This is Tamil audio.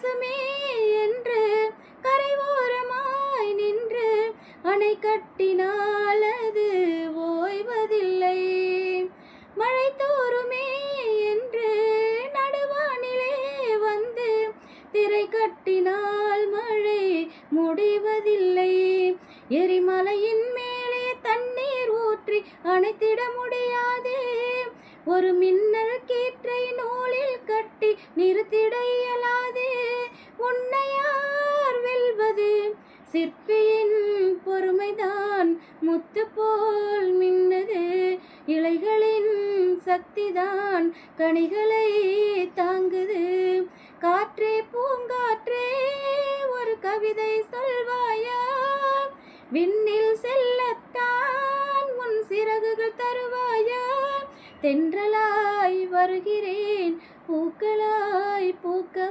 பாசமே என்று கரையோரமாய் நின்று அணை கட்டினால் அது ஓய்வதில்லை. மழை தோறுமே என்று நடுவானிலே வந்து திரை கட்டினால் மழை முடிவதில்லை. எரிமலையின் மேலே தண்ணீர் ஊற்றி அணைத்திட முடியாது. ஒரு மின்னல் கீற்றை நூலில் கட்டி நிறுத்திட இயலாது. உன்னை யார் வெல்வது? சிற்பியின் பொறுமைதான் முத்து போல் மின்னது. இலைகளின் சக்திதான் கனிகளை தாங்குது. காற்றே பூங்காற்றே ஒரு கவிதை சொல்வாயா? விண்ணில் செல்லத்தான் உன் சிறகுகள் தருவாயா? தென்றலாய் வருகிறேன் பூக்களாய் பூக்க